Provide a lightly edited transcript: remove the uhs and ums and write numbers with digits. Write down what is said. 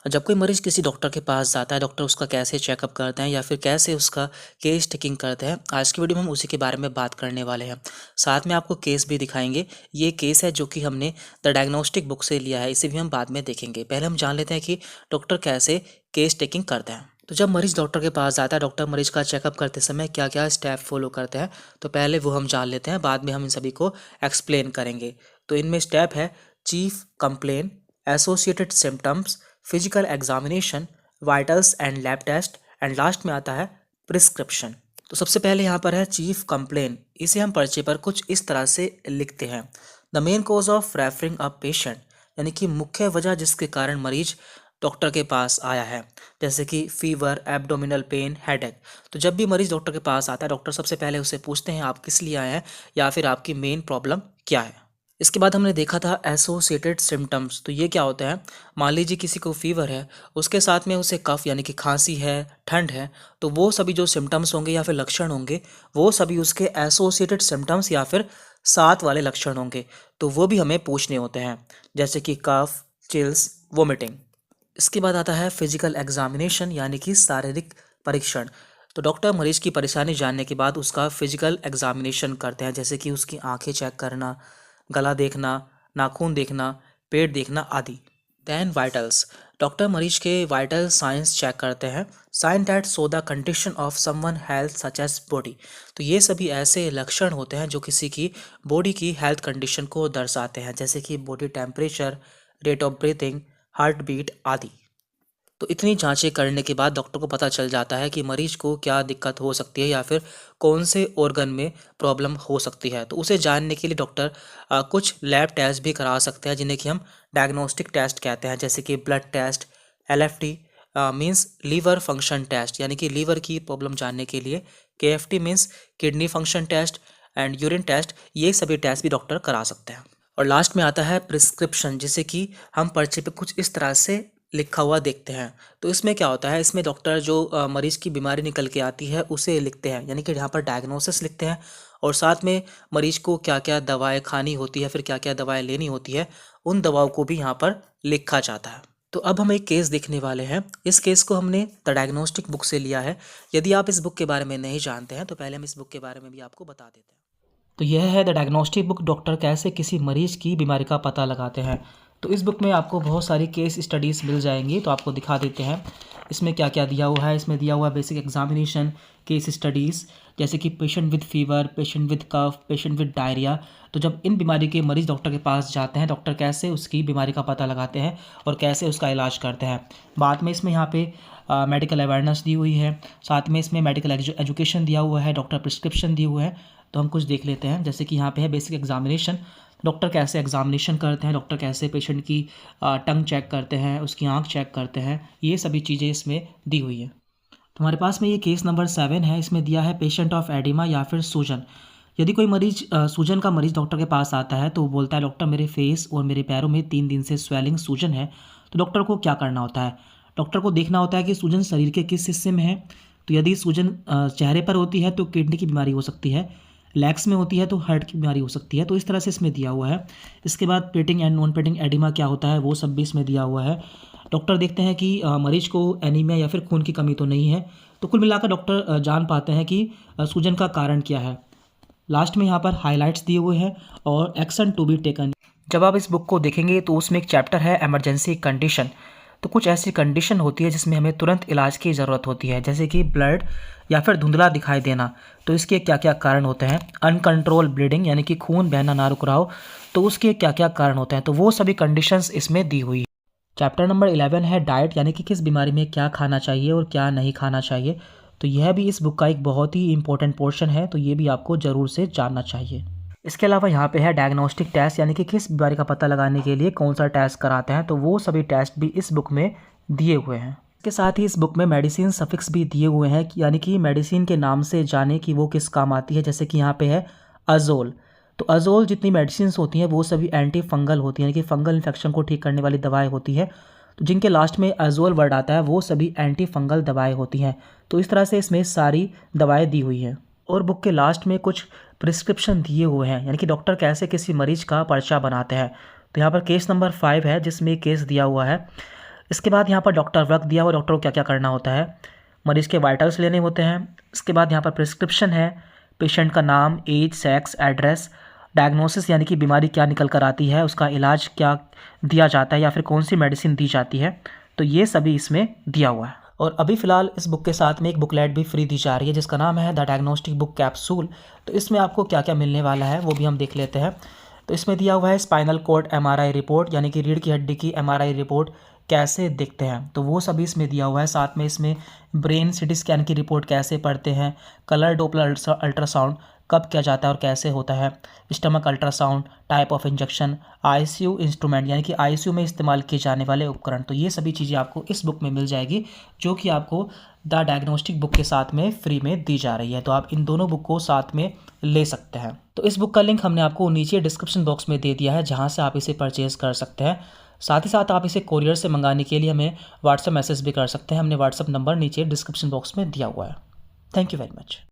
जब कोई मरीज किसी डॉक्टर के पास जाता है, डॉक्टर उसका कैसे चेकअप करते हैं या फिर कैसे उसका केस टेकिंग करते हैं, आज की वीडियो में हम उसी के बारे में बात करने वाले हैं। साथ में आपको केस भी दिखाएंगे। ये केस है जो कि हमने द डायग्नोस्टिक बुक से लिया है, इसे भी हम बाद में देखेंगे। पहले हम जान लेते हैं कि डॉक्टर कैसे केस टेकिंग करते हैं। तो जब मरीज डॉक्टर के पास जाता है, डॉक्टर मरीज का चेकअप करते समय क्या क्या स्टेप फॉलो करते हैं, तो पहले वो हम जान लेते हैं, बाद में हम इन सभी को एक्सप्लेन करेंगे। तो इनमें स्टेप है chief complaint, associated symptoms, physical examination, vitals and lab test, and last में आता है प्रिस्क्रिप्शन। तो सबसे पहले यहाँ पर है चीफ कंप्लेन। इसे हम पर्चे पर कुछ इस तरह से लिखते हैं, the main cause of referring a patient, यानी कि मुख्य वजह जिसके कारण मरीज डॉक्टर के पास आया है, जैसे कि फीवर, एब्डोमिनल पेन, हेडेक। तो जब भी मरीज डॉक्टर के पास आता है, डॉक्टर सबसे पहले उससे पूछते हैं आप किस लिए आए हैं या फिर आपकी मेन प्रॉब्लम क्या है। इसके बाद हमने देखा था एसोसिएटेड सिम्टम्स। तो ये क्या होता है, मान लीजिए किसी को फीवर है, उसके साथ में उसे कफ यानी कि खांसी है, ठंड है, तो वो सभी जो सिम्टम्स होंगे या फिर लक्षण होंगे, वो सभी उसके एसोसिएटेड सिम्टम्स या फिर साथ वाले लक्षण होंगे। तो वो भी हमें पूछने होते हैं, जैसे कि कफ, चिल्स, वोमिटिंग। इसके बाद आता है फिजिकल एग्जामिनेशन, यानी कि शारीरिक परीक्षण। तो डॉक्टर मरीज की परेशानी जानने के बाद उसका फिजिकल एग्जामिनेशन करते हैं, जैसे कि उसकी आंखें चेक करना, गला देखना, नाखून देखना, पेट देखना आदि। देन वाइटल्स, डॉक्टर मरीज के वाइटल साइंस चेक करते हैं, sign that show the condition of someone health such as body. तो ये सभी ऐसे लक्षण होते हैं जो किसी की बॉडी की हेल्थ कंडीशन को दर्शाते हैं, जैसे कि body temperature, rate of breathing, heart beat आदि। तो इतनी जांचें करने के बाद डॉक्टर को पता चल जाता है कि मरीज को क्या दिक्कत हो सकती है या फिर कौन से ऑर्गन में प्रॉब्लम हो सकती है। तो उसे जानने के लिए डॉक्टर कुछ लैब टेस्ट भी करा सकते हैं, जिन्हें कि हम डायग्नोस्टिक टेस्ट कहते हैं, जैसे कि blood test, LFT means liver function test, यानी कि लीवर की प्रॉब्लम जानने के लिए, KFT means kidney function test, and urine test. ये सभी टेस्ट भी डॉक्टर करा सकते हैं। और लास्ट में आता है प्रिस्क्रिप्शन, जिसे कि हम पर्चे पे कुछ इस तरह से लिखा हुआ देखते हैं। तो इसमें क्या होता है, इसमें डॉक्टर जो मरीज की बीमारी निकल के आती है उसे लिखते हैं, यानी कि यहाँ पर डायग्नोसिस लिखते हैं, और साथ में मरीज को क्या क्या दवाएं खानी होती है, फिर क्या क्या दवाएं लेनी होती है, उन दवाओं को भी यहाँ पर लिखा जाता है। तो अब हम एक केस देखने वाले हैं। इस केस को हमने द डायग्नोस्टिक बुक से लिया है। यदि आप इस बुक के बारे में नहीं जानते हैं तो पहले हम इस बुक के बारे में भी आपको बता देते हैं। तो यह है द डायग्नोस्टिक बुक, डॉक्टर कैसे किसी मरीज की बीमारी का पता लगाते हैं। तो इस बुक में आपको बहुत सारी केस स्टडीज़ मिल जाएंगी, तो आपको दिखा देते हैं इसमें क्या क्या दिया हुआ है। इसमें दिया हुआ बेसिक एग्जामिनेशन, केस स्टडीज़, जैसे कि patient with fever, patient with cough, patient with diarrhoea. तो जब इन बीमारी के मरीज डॉक्टर के पास जाते हैं, डॉक्टर कैसे उसकी बीमारी का पता लगाते हैं और कैसे उसका इलाज करते हैं। बाद में इसमें यहाँ पे मेडिकल अवेयरनेस दी हुई है, साथ में इसमें मेडिकल एजुकेशन दिया हुआ है, डॉक्टर प्रिस्क्रिप्शन दिए हुए हैं। तो हम कुछ देख लेते हैं, जैसे कि यहाँ पे है बेसिक एग्जामिनेशन। डॉक्टर कैसे एग्जामिनेशन करते हैं, डॉक्टर कैसे पेशेंट की टंग चेक करते हैं, उसकी आंख चेक करते हैं, ये सभी चीज़ें इसमें दी हुई है। तो हमारे पास में ये केस नंबर 7 है। इसमें दिया है पेशेंट ऑफ एडिमा या फिर सूजन। यदि कोई मरीज सूजन का मरीज डॉक्टर के पास आता है तो वो बोलता है डॉक्टर मेरे फेस और मेरे पैरों में 3 दिन से स्वेलिंग सूजन है। तो डॉक्टर को क्या करना होता है, डॉक्टर को देखना होता है कि सूजन शरीर के किस हिस्से में है। तो यदि सूजन चेहरे पर होती है तो किडनी की बीमारी हो सकती है, लेग्स में होती है तो हार्ट की बीमारी हो सकती है। तो इस तरह से इसमें दिया हुआ है। इसके बाद painting and non painting oedema क्या होता है वो सब भी इसमें दिया हुआ है। डॉक्टर देखते हैं कि मरीज को एनीमिया या फिर खून की कमी तो नहीं है। तो कुल मिलाकर डॉक्टर जान पाते हैं कि सूजन का कारण क्या है। लास्ट में यहाँ पर हाइलाइट्स दिए हुए हैं और एक्शन टू बी टेकन। जब आप इस बुक को देखेंगे तो उसमें एक चैप्टर है इमरजेंसी कंडीशन। तो कुछ ऐसी कंडीशन होती है जिसमें हमें तुरंत इलाज की ज़रूरत होती है, जैसे कि ब्लड या फिर धुंधला दिखाई देना। तो इसके क्या क्या कारण होते हैं, अनकंट्रोल ब्लीडिंग यानी कि खून बहना ना रुक रहा हो, तो उसके क्या क्या कारण होते हैं। तो वो सभी कंडीशंस इसमें दी हुई है। चैप्टर नंबर 11 है डाइट, यानी कि किस बीमारी में क्या खाना चाहिए और क्या नहीं खाना चाहिए। तो यह भी इस बुक का एक बहुत ही इंपॉर्टेंट पोर्शन है, तो ये भी आपको ज़रूर से जानना चाहिए। इसके अलावा यहाँ पे है डायग्नोस्टिक टेस्ट, यानी कि किस बीमारी का पता लगाने के लिए कौन सा टेस्ट कराते हैं। तो वो सभी टेस्ट भी इस बुक में दिए हुए हैं। इसके साथ ही इस बुक में मेडिसिन सफिक्स भी दिए हुए हैं, यानी कि मेडिसिन के नाम से जाने कि वो किस काम आती है। जैसे कि यहाँ पे है अजोल। तो अजोल जितनी मेडिसिन होती हैं वो सभी एंटी फंगल होती हैं, यानी कि फंगल इन्फेक्शन को ठीक करने वाली दवाएं होती है। तो जिनके लास्ट में अजोल वर्ड आता है वो सभी एंटी फंगल दवाएं होती हैं। तो इस तरह से इसमें सारी दवाएं दी हुई हैं। और बुक के लास्ट में कुछ प्रिस्क्रिप्शन दिए हुए हैं, यानी कि डॉक्टर कैसे किसी मरीज का पर्चा बनाते हैं। तो यहाँ पर केस नंबर 5 है जिसमें केस दिया हुआ है। इसके बाद यहाँ पर डॉक्टर वर्क दिया हुआ, डॉक्टर को क्या क्या करना होता है, मरीज़ के वाइटल्स लेने होते हैं। इसके बाद यहाँ पर प्रिस्क्रिप्शन है, पेशेंट का नाम, एज, सेक्स, एड्रेस, डायग्नोसिस यानी कि बीमारी क्या निकल कर आती है, उसका इलाज क्या दिया जाता है या फिर कौन सी मेडिसिन दी जाती है, तो ये सभी इसमें दिया हुआ है। और अभी फ़िलहाल इस बुक के साथ में एक बुकलेट भी फ्री दी जा रही है जिसका नाम है द डायग्नोस्टिक बुक कैप्सूल। तो इसमें आपको क्या क्या मिलने वाला है वो भी हम देख लेते हैं। तो इसमें दिया हुआ है स्पाइनल कॉर्ड MRI रिपोर्ट, यानी कि रीढ़ की हड्डी की MRI रिपोर्ट कैसे दिखते हैं, तो वो सभी इसमें दिया हुआ है। साथ में इसमें ब्रेन CT स्कैन की रिपोर्ट कैसे पढ़ते हैं, कलर डोपलर अल्ट्रासाउंड कब किया जाता है और कैसे होता है, stomach ultrasound, type of injection, ICU instrument यानी कि ICU में इस्तेमाल किए जाने वाले उपकरण, तो ये सभी चीज़ें आपको इस बुक में मिल जाएगी जो कि आपको द डायग्नोस्टिक बुक के साथ में फ्री में दी जा रही है। तो आप इन दोनों बुक को साथ में ले सकते हैं। तो इस बुक का लिंक हमने आपको नीचे डिस्क्रिप्शन बॉक्स में दे दिया है जहाँ से आप इसे परचेज कर सकते हैं। साथ ही साथ आप इसे कोरियर से मंगाने के लिए हमें व्हाट्सएप मैसेज भी कर सकते हैं। हमने व्हाट्सएप नंबर नीचे डिस्क्रिप्शन बॉक्स में दिया हुआ है। Thank you very much.